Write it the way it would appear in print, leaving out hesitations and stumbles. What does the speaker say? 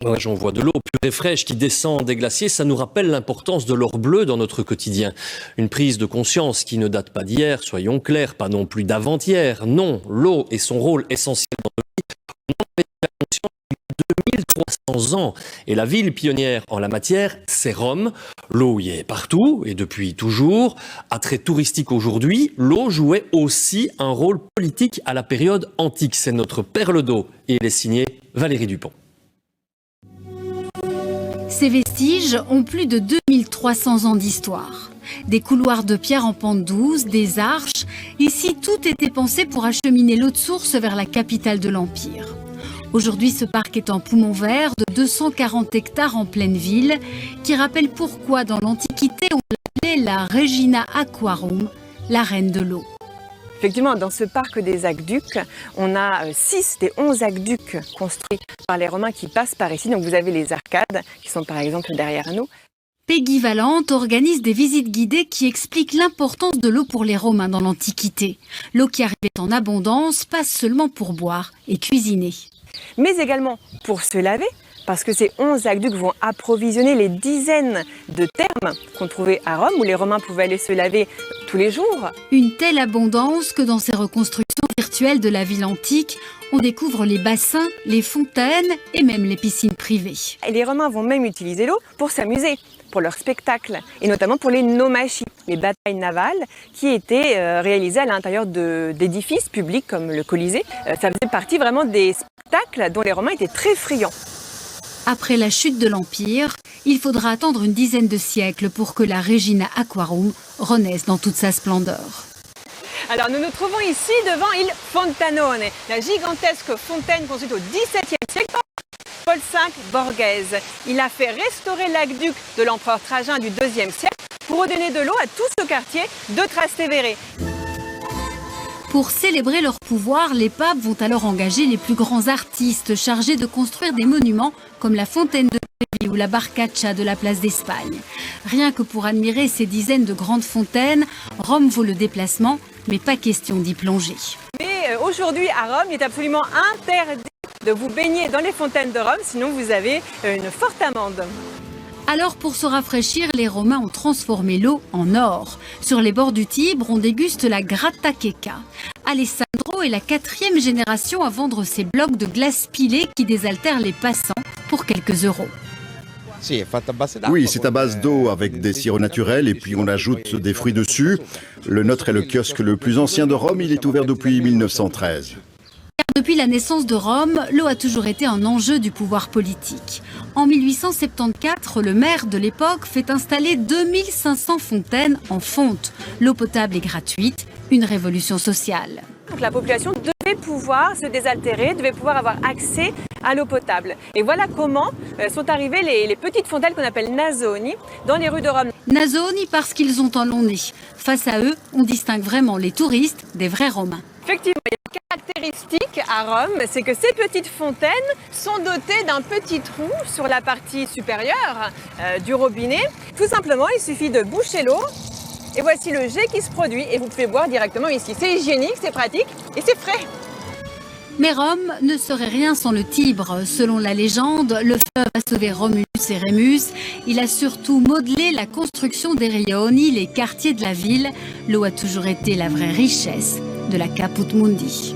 Ouais, j'en vois de l'eau pure et fraîche qui descend des glaciers, ça nous rappelle l'importance de l'or bleu dans notre quotidien. Une prise de conscience qui ne date pas d'hier, soyons clairs, pas non plus d'avant-hier. Non, l'eau et son rôle essentiel dans notre vie, on en avait conscience depuis 2300 ans. Et la ville pionnière en la matière, c'est Rome. L'eau y est partout et depuis toujours. Attrait touristique aujourd'hui, l'eau jouait aussi un rôle politique à la période antique. C'est notre perle d'eau et il est signé Valérie Dupont. Ces vestiges ont plus de 2300 ans d'histoire. Des couloirs de pierre en pente douce, des arches. Ici, tout était pensé pour acheminer l'eau de source vers la capitale de l'Empire. Aujourd'hui, ce parc est un poumon vert de 240 hectares en pleine ville, qui rappelle pourquoi, dans l'Antiquité, on l'appelait la Regina Aquarum, la reine de l'eau. Effectivement, dans ce parc des aqueducs, on a 6 des 11 aqueducs construits par les Romains qui passent par ici. Donc vous avez les arcades qui sont par exemple derrière nous. Peggy Valente organise des visites guidées qui expliquent l'importance de l'eau pour les Romains dans l'Antiquité. L'eau qui arrivait en abondance, pas seulement pour boire et cuisiner. Mais également pour se laver, parce que ces 11 aqueducs vont approvisionner les dizaines de thermes qu'on trouvait à Rome, où les Romains pouvaient aller se laver tous les jours. Une telle abondance que dans ces reconstructions virtuelles de la ville antique, on découvre les bassins, les fontaines et même les piscines privées. Et les Romains vont même utiliser l'eau pour s'amuser, pour leurs spectacles, et notamment pour les nomachie, les batailles navales qui étaient réalisées à l'intérieur d'édifices publics comme le Colisée. Ça faisait partie vraiment des spectacles dont les Romains étaient très friands. Après la chute de l'Empire, il faudra attendre une dizaine de siècles pour que la Regina Aquarum renaisse dans toute sa splendeur. Alors nous nous trouvons ici devant il Fontanone, la gigantesque fontaine construite au XVIIe siècle par Paul V Borghese. Il a fait restaurer l'aqueduc de l'empereur Trajan du IIe siècle pour redonner de l'eau à tout ce quartier de Trastevere. Pour célébrer leur pouvoir, les papes vont alors engager les plus grands artistes chargés de construire des monuments comme la fontaine de Trevi ou la Barcaccia de la place d'Espagne. Rien que pour admirer ces dizaines de grandes fontaines, Rome vaut le déplacement, mais pas question d'y plonger. Mais aujourd'hui à Rome, il est absolument interdit de vous baigner dans les fontaines de Rome, sinon vous avez une forte amende. Alors pour se rafraîchir, les Romains ont transformé l'eau en or. Sur les bords du Tibre, on déguste la grattaqueca. Alessandro est la 4e génération à vendre ces blocs de glace pilée qui désaltèrent les passants pour quelques euros. Oui, c'est à base d'eau avec des sirops naturels et puis on ajoute des fruits dessus. Le nôtre est le kiosque le plus ancien de Rome, il est ouvert depuis 1913. Depuis la naissance de Rome, l'eau a toujours été un enjeu du pouvoir politique. En 1874, le maire de l'époque fait installer 2500 fontaines en fonte. L'eau potable est gratuite, une révolution sociale. Donc la population devait pouvoir se désaltérer, devait pouvoir avoir accès à l'eau potable. Et voilà comment sont arrivées les petites fontaines qu'on appelle nasoni dans les rues de Rome. Nasoni parce qu'ils ont un long nez. Face à eux, on distingue vraiment les touristes des vrais Romains. Effectivement, il y a une caractéristique à Rome, c'est que ces petites fontaines sont dotées d'un petit trou sur la partie supérieure du robinet. Tout simplement, il suffit de boucher l'eau et voici le jet qui se produit et vous pouvez boire directement ici. C'est hygiénique, c'est pratique et c'est frais. Mais Rome ne serait rien sans le Tibre. Selon la légende, le fleuve a sauvé Romulus et Rémus. Il a surtout modelé la construction des rioni, les quartiers de la ville. L'eau a toujours été la vraie richesse de la Caput Mundi.